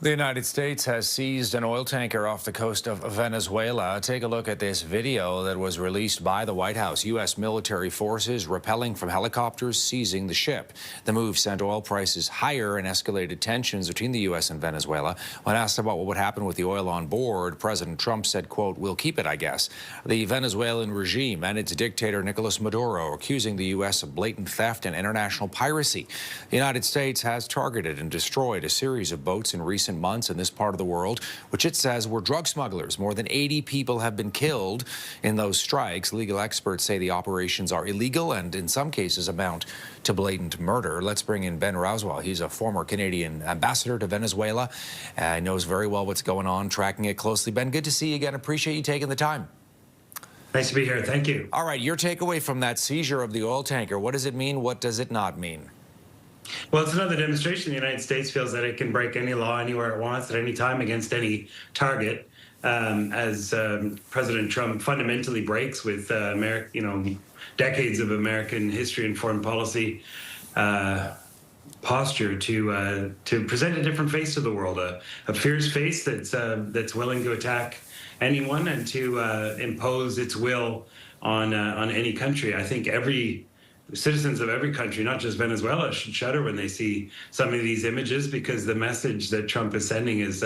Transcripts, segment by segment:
The United States has seized an oil tanker off the coast of Venezuela. Take a look at this video that was released by the White House. U.S. military forces rappelling from helicopters, seizing the ship. The move sent oil prices higher and escalated tensions between the U.S. and Venezuela. When asked about what would happen with the oil on board, President Trump said, quote, "We'll keep it, I guess." The Venezuelan regime and its dictator, Nicolas Maduro, accusing the U.S. of blatant theft and international piracy. The United States has targeted and destroyed a series of boats in recent months in this part of the world, which it says were drug smugglers. More than 80 people have been killed in those strikes. Legal experts say the operations are illegal and in some cases amount to blatant murder. Let's bring in Ben Rowswell. He's a former Canadian ambassador to Venezuela and knows very well what's going on, tracking it closely. Ben, good to see you again. Appreciate you taking the time. Nice to be here. Thank you. All right, your takeaway from that seizure of the oil tanker. What does it mean? What does it not mean? Well, it's another demonstration the United States feels that it can break any law anywhere it wants at any time against any target, as President Trump fundamentally breaks with decades of American history and foreign policy posture to present a different face to the world, a fierce face that's willing to attack anyone and to impose its will on any country. I think citizens of every country, not just Venezuela, should shudder when they see some of these images, because the message that Trump is sending is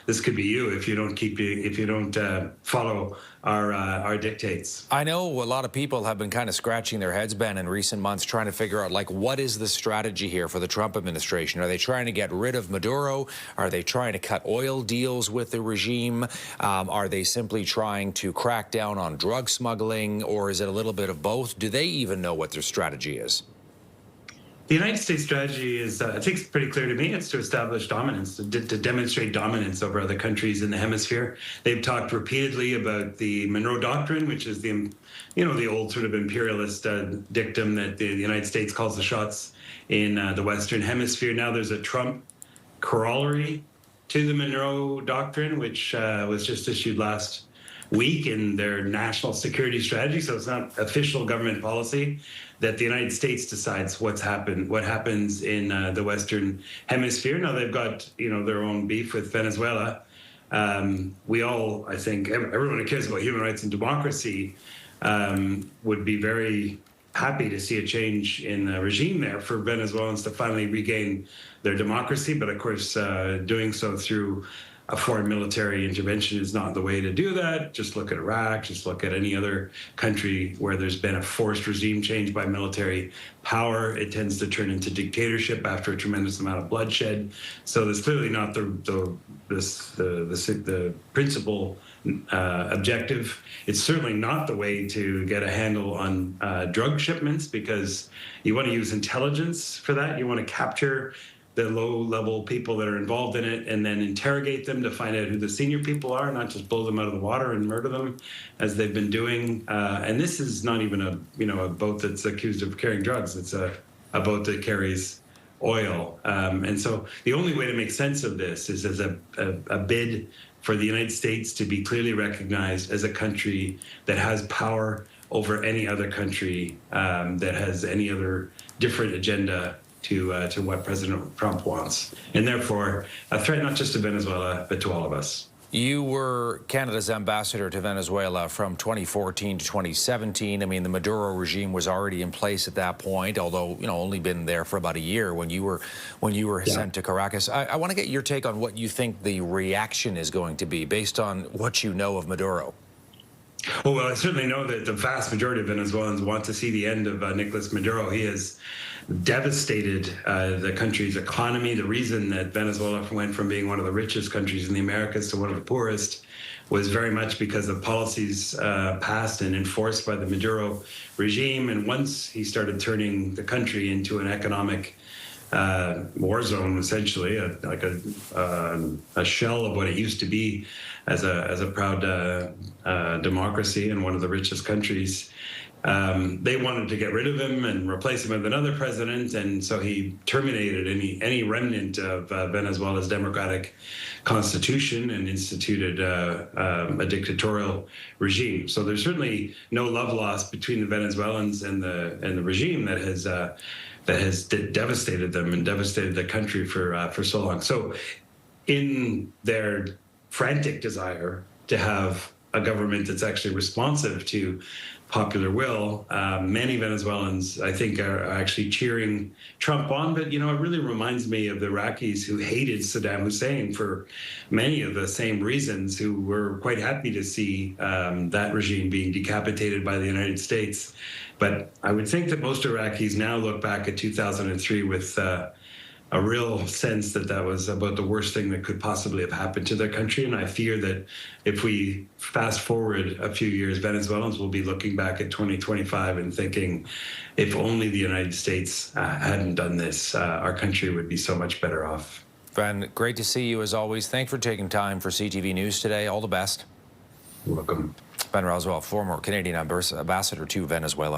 this could be you if you don't follow our dictates. I know a lot of people have been kind of scratching their heads, Ben, in recent months, trying to figure out, like, what is the strategy here for the Trump administration? Are they trying to get rid of Maduro? Are they trying to cut oil deals with the regime? Are they simply trying to crack down on drug smuggling? Or is it a little bit of both? Do they even know what their strategy is? The United States strategy is, I think it's pretty clear to me, it's to establish dominance, to demonstrate dominance over other countries in the hemisphere. They've talked repeatedly about the Monroe Doctrine, which is the old sort of imperialist dictum that the United States calls the shots in the Western Hemisphere. Now there's a Trump corollary to the Monroe Doctrine, which was just issued last week in their national security strategy. So it's not official government policy that the United States decides what happens in the Western Hemisphere. Now they've got their own beef with Venezuela. I think everyone who cares about human rights and democracy would be very happy to see a change in the regime there for Venezuelans to finally regain their democracy. But of course, doing so through a foreign military intervention is not the way to do that. Just look at Iraq, just look at any other country where there's been a forced regime change by military power. It tends to turn into dictatorship after a tremendous amount of bloodshed. So there's clearly not the principal objective. It's certainly not the way to get a handle on drug shipments, because you want to use intelligence for that. You want to capture the low-level people that are involved in it and then interrogate them to find out who the senior people are, not just blow them out of the water and murder them as they've been doing. And this is not even a boat that's accused of carrying drugs. It's a boat that carries oil. And so the only way to make sense of this is as a bid for the United States to be clearly recognized as a country that has power over any other country that has any other different agenda to what President Trump wants, and therefore a threat not just to Venezuela, but to all of us. You were Canada's ambassador to Venezuela from 2014 to 2017. I mean, the Maduro regime was already in place at that point, although, only been there for about a year when you were sent to Caracas. I want to get your take on what you think the reaction is going to be based on what you know of Maduro. Well, I certainly know that the vast majority of Venezuelans want to see the end of Nicolas Maduro. He has devastated the country's economy. The reason that Venezuela went from being one of the richest countries in the Americas to one of the poorest was very much because of policies passed and enforced by the Maduro regime. And once he started turning the country into an economic war zone, essentially, like a shell of what it used to be as a proud democracy and one of the richest countries. They wanted to get rid of him and replace him with another president, and so he terminated any remnant of Venezuela's democratic constitution and instituted a dictatorial regime. So there's certainly no love lost between the Venezuelans and the regime that has devastated them and devastated the country for so long. So in their frantic desire to have a government that's actually responsive to popular will, many Venezuelans, I think, are actually cheering Trump on. But, it really reminds me of the Iraqis who hated Saddam Hussein for many of the same reasons, who were quite happy to see that regime being decapitated by the United States. But I would think that most Iraqis now look back at 2003 with a real sense that that was about the worst thing that could possibly have happened to their country. And I fear that if we fast forward a few years, Venezuelans will be looking back at 2025 and thinking, if only the United States hadn't done this, our country would be so much better off. Ben, great to see you as always. Thanks for taking time for CTV News today. All the best. You're welcome. Ben Rowswell, former Canadian ambassador to Venezuela.